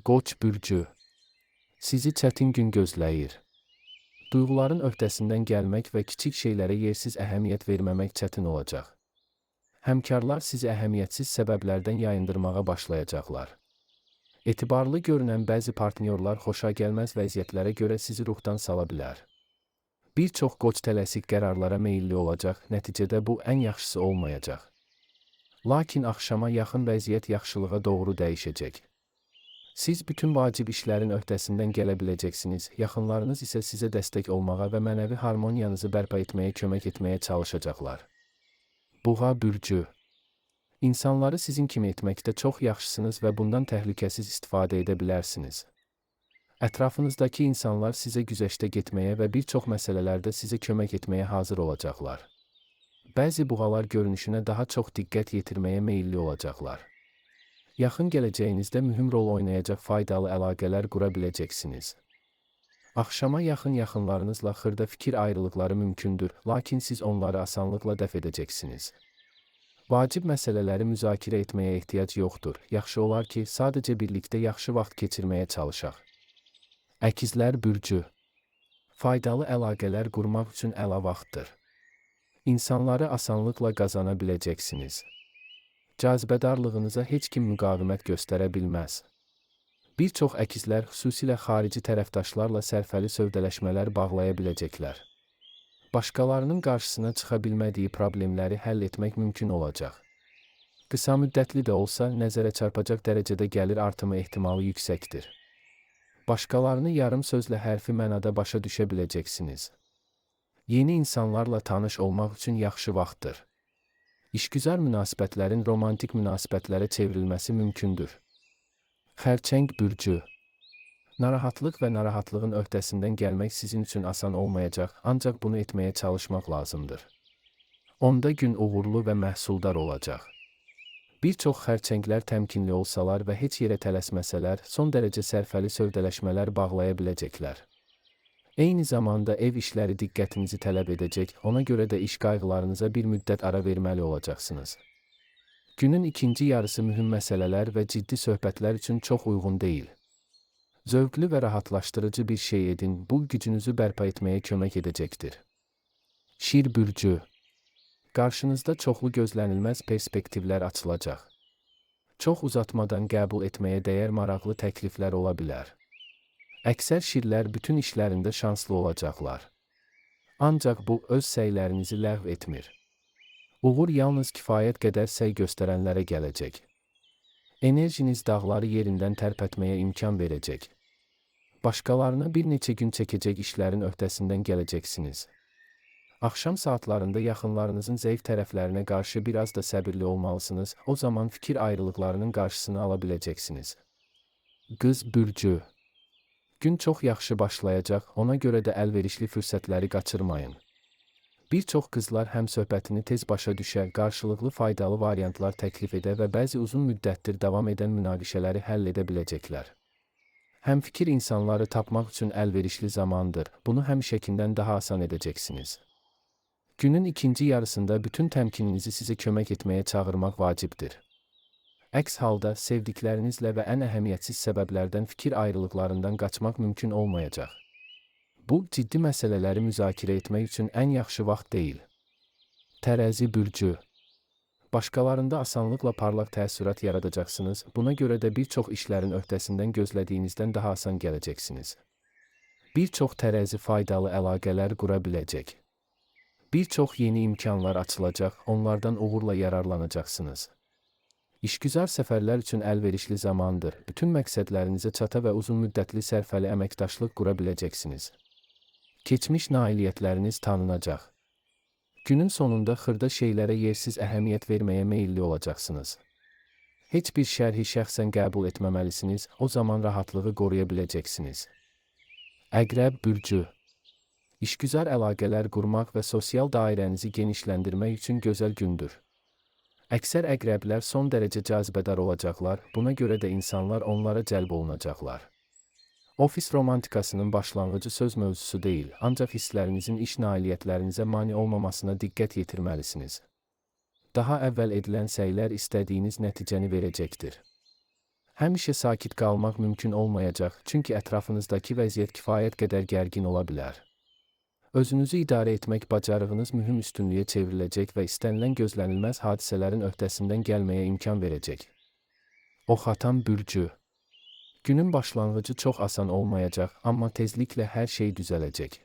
Qoç bürcü. Sizi çətin gün gözləyir. Duyğuların öhdəsindən gəlmək və kiçik şeylərə yersiz əhəmiyyət verməmək çətin olacaq. Həmkarlar sizi əhəmiyyətsiz səbəblərdən yayındırmağa başlayacaqlar. Etibarlı görünən bəzi partnyorlar xoşagəlməz vəziyyətlərə görə sizi ruhdan sala bilər. Bir çox qoç tələsik qərarlara meyilli olacaq, nəticədə bu ən yaxşısı olmayacaq. Lakin axşama yaxın vəziyyət yaxşılığa doğru dəyişəcək. Siz bütün vacib işlərin öhdəsindən gələ biləcəksiniz, yaxınlarınız isə sizə dəstək olmağa və mənəvi harmoniyanızı bərpa etməyə kömək etməyə çalışacaqlar. Buğa bürcü. İnsanları sizin kimi etməkdə çox yaxşısınız və bundan təhlükəsiz istifadə edə bilərsiniz. Ətrafınızdakı insanlar sizə güzəştə getməyə və bir çox məsələlərdə sizə kömək etməyə hazır olacaqlar. Bəzi buğalar görünüşünə daha çox diqqət yetirməyə meyilli olacaqlar. Yaxın gələcəyinizdə mühüm rol oynayacaq faydalı əlaqələr qura biləcəksiniz. Axşama yaxın yaxınlarınızla xırda fikir ayrılıqları mümkündür, lakin siz onları asanlıqla dəf edəcəksiniz. Vacib məsələləri müzakirə etməyə ehtiyac yoxdur. Yaxşı olar ki, sadəcə birlikdə yaxşı vaxt keçirməyə çalışaq. Əkizlər bürcü. Faydalı əlaqələr qurmaq üçün əla vaxtdır. İnsanları asanlıqla qazana biləcəksiniz. Cazibədarlığınıza heç kim müqavimət göstərə bilməz. Bir çox əkizlər xüsusilə xarici tərəfdaşlarla sərfəli sövdələşmələr bağlaya biləcəklər. Başqalarının qarşısına çıxa bilmədiyi problemləri həll etmək mümkün olacaq. Qısa müddətli də olsa, nəzərə çarpacaq dərəcədə gəlir artımı ehtimalı yüksəkdir. Başqalarını yarım sözlə hərfi mənada başa düşə biləcəksiniz. Yeni insanlarla tanış olmaq üçün yaxşı vaxtdır. İşgüzar münasibətlərin romantik münasibətlərə çevrilməsi mümkündür. Xərçəng bürcü. Narahatlıq və narahatlığın öhdəsindən gəlmək sizin üçün asan olmayacaq, ancaq bunu etməyə çalışmaq lazımdır. Onda gün uğurlu və məhsuldar olacaq. Bir çox xərçənglər təmkinli olsalar və heç yerə tələsməsələr, son dərəcə sərfəli sövdələşmələr bağlaya biləcəklər. Eyni zamanda ev işləri diqqətinizi tələb edəcək, ona görə də iş qayğılarınıza bir müddət ara verməli olacaqsınız. Günün ikinci yarısı mühüm məsələlər və ciddi söhbətlər üçün çox uyğun deyil. Zövqlü və rahatlaşdırıcı bir şey edin, bu gücünüzü bərpa etməyə kömək edəcəkdir. Şir bürcü. Qarşınızda çoxlu gözlənilməz perspektivlər açılacaq. Çox uzatmadan qəbul etməyə dəyər maraqlı təkliflər ola bilər. Əksər şirlər bütün işlərində şanslı olacaqlar. Ancaq bu, öz səylərinizi ləğv etmir. Uğur yalnız kifayət qədər səy göstərənlərə gələcək. Enerjiniz dağları yerindən tərpətməyə imkan verəcək. Başqalarına bir neçə gün çəkəcək işlərin öhdəsindən gələcəksiniz. Axşam saatlarında yaxınlarınızın zəif tərəflərinə qarşı biraz da səbirli olmalısınız, o zaman fikir ayrılıqlarının qarşısını ala biləcəksiniz. Qız bürcü. Gün çox yaxşı başlayacaq, ona görə də əlverişli fürsətləri qaçırmayın. Bir çox qızlar həm söhbətini tez başa düşər, qarşılıqlı faydalı variantlar təklif edə və bəzi uzun müddətdir davam edən münaqişələri həll edə biləcəklər. Həmfikir insanları tapmaq üçün əlverişli zamandır, bunu həmişəkindən daha asan edəcəksiniz. Günün ikinci yarısında bütün təmkininizi sizə kömək etməyə çağırmaq vacibdir. Əks halda sevdiklərinizlə və ən əhəmiyyətsiz səbəblərdən fikir ayrılıqlarından qaçmaq mümkün olmayacaq. Bu, ciddi məsələləri müzakirə etmək üçün ən yaxşı vaxt deyil. Tərəzi bürcü. Başqalarında asanlıqla parlaq təəssürat yaradacaqsınız, buna görə də bir çox işlərin öhdəsindən gözlədiyinizdən daha asan gələcəksiniz. Bir çox tərəzi faydalı əlaqələr qura biləcək. Bir çox yeni imkanlar açılacaq, onlardan uğurla yararlanacaqsınız. İşgüzar səfərlər üçün əlverişli zamandır, bütün məqsədlərinizə çata və uzun müddətli sərfəli əməkdaşlıq qura biləcəksiniz. Keçmiş nailiyyətləriniz tanınacaq. Günün sonunda xırda şeylərə yersiz əhəmiyyət verməyə meyilli olacaqsınız. Heç bir şərhi şəxsən qəbul etməməlisiniz, o zaman rahatlığı qoruya biləcəksiniz. Əqrəb bürcü. İşgüzar əlaqələr qurmaq və sosial dairənizi genişləndirmək üçün gözəl gündür. Əksər əqrəblər son dərəcə cazibədar olacaqlar, buna görə də insanlar onlara cəlb olunacaqlar. Ofis romantikasının başlanğıcı söz mövzusu deyil, ancaq hisslərinizin iş nailiyyətlərinizə mane olmamasına diqqət yetirməlisiniz. Daha əvvəl edilən səylər istədiyiniz nəticəni verəcəkdir. Həmişə sakit qalmaq mümkün olmayacaq, çünki ətrafınızdakı vəziyyət kifayət qədər gərgin ola bilər. Özünüzü idarə etmək bacarığınız mühüm üstünlüyə çevriləcək və istənilən gözlənilməz hadisələrin öhdəsindən gəlməyə imkan verəcək. Oxatan bürcü. Günün başlanğıcı çox asan olmayacaq, amma tezliklə hər şey düzələcək.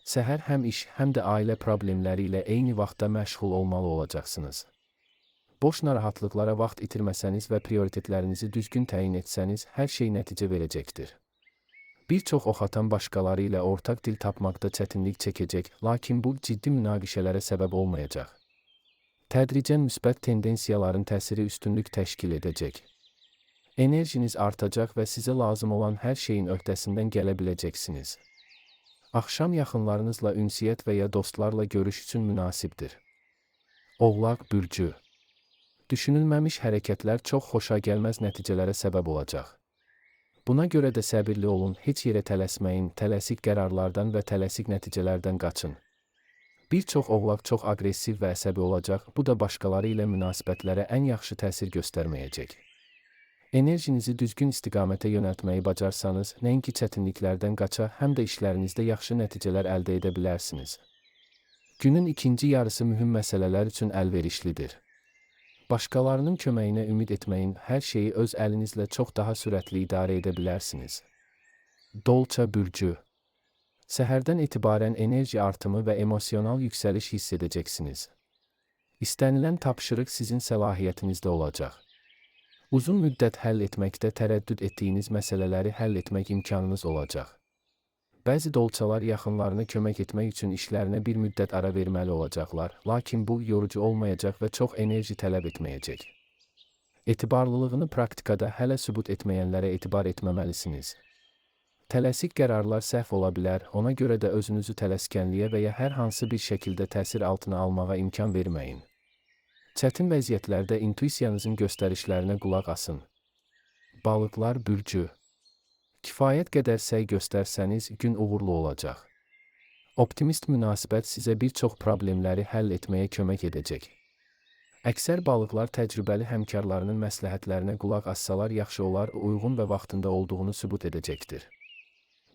Səhər həm iş, həm də ailə problemləri ilə eyni vaxtda məşğul olmalı olacaqsınız. Boş narahatlıqlara vaxt itirməsəniz və prioritetlərinizi düzgün təyin etsəniz, hər şey nəticə verəcəkdir. Bir çox oxatan başqaları ilə ortaq dil tapmaqda çətinlik çəkəcək, lakin bu ciddi münaqişələrə səbəb olmayacaq. Tədricən müsbət tendensiyaların təsiri üstünlük təşkil edəcək. Enerjiniz artacaq və sizə lazım olan hər şeyin öhdəsindən gələ biləcəksiniz. Axşam yaxınlarınızla ünsiyyət və ya dostlarla görüş üçün münasibdir. Oğlaq bürcü. Düşünülməmiş hərəkətlər çox xoşagəlməz nəticələrə səbəb olacaq. Buna görə də səbirli olun, heç yerə tələsməyin, tələsik qərarlardan və tələsik nəticələrdən qaçın. Bir çox oğlaq çox aqressiv və əsəbi olacaq, bu da başqaları ilə münasibətlərə ən yaxşı təsir göstərməyəcək. Enerjinizi düzgün istiqamətə yönəltməyi bacarsanız, nəinki çətinliklərdən qaça, həm də işlərinizdə yaxşı nəticələr əldə edə bilərsiniz. Günün ikinci yarısı mühüm məsələlər üçün əlverişlidir. Başqalarının köməyinə ümid etməyin, hər şeyi öz əlinizlə çox daha sürətli idarə edə bilərsiniz. Dolça bürcü. Səhərdən etibarən enerji artımı və emosional yüksəliş hiss edəcəksiniz. İstənilən tapşırıq sizin səlahiyyətinizdə olacaq. Uzun müddət həll etməkdə tərəddüd etdiyiniz məsələləri həll etmək imkanınız olacaq. Bəzi dolçalar yaxınlarına kömək etmək üçün işlərinə bir müddət ara verməli olacaqlar, lakin bu yorucu olmayacaq və çox enerji tələb etməyəcək. Etibarlılığını praktikada hələ sübut etməyənlərə etibar etməməlisiniz. Tələsik qərarlar səhv ola bilər, ona görə də özünüzü tələskənliyə və ya hər hansı bir şəkildə təsir altına almağa imkan verməyin. Çətin vəziyyətlərdə intuisiyanızın göstərişlərinə qulaq asın. Balıqlar bürcü. Kifayət qədər səy göstərsəniz, gün uğurlu olacaq. Optimist münasibət sizə bir çox problemləri həll etməyə kömək edəcək. Əksər balıqlar təcrübəli həmkarlarının məsləhətlərinə qulaq assalar yaxşı olar, uyğun və vaxtında olduğunu sübut edəcəkdir.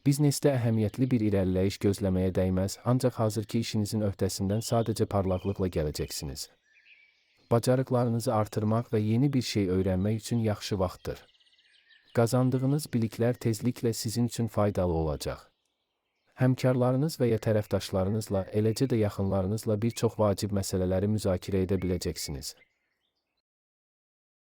Biznesdə əhəmiyyətli bir irəliləyiş gözləməyə dəyməz, ancaq hazırki işinizin öhdəsindən sadəcə parlaqlıqla gələcəksiniz. Bacarıqlarınızı artırmaq və yeni bir şey öyrənmək üçün yaxşı vaxtdır. Qazandığınız biliklər tezliklə sizin üçün faydalı olacaq. Həmkarlarınız və ya tərəfdaşlarınızla, eləcə də yaxınlarınızla bir çox vacib məsələləri müzakirə edə biləcəksiniz.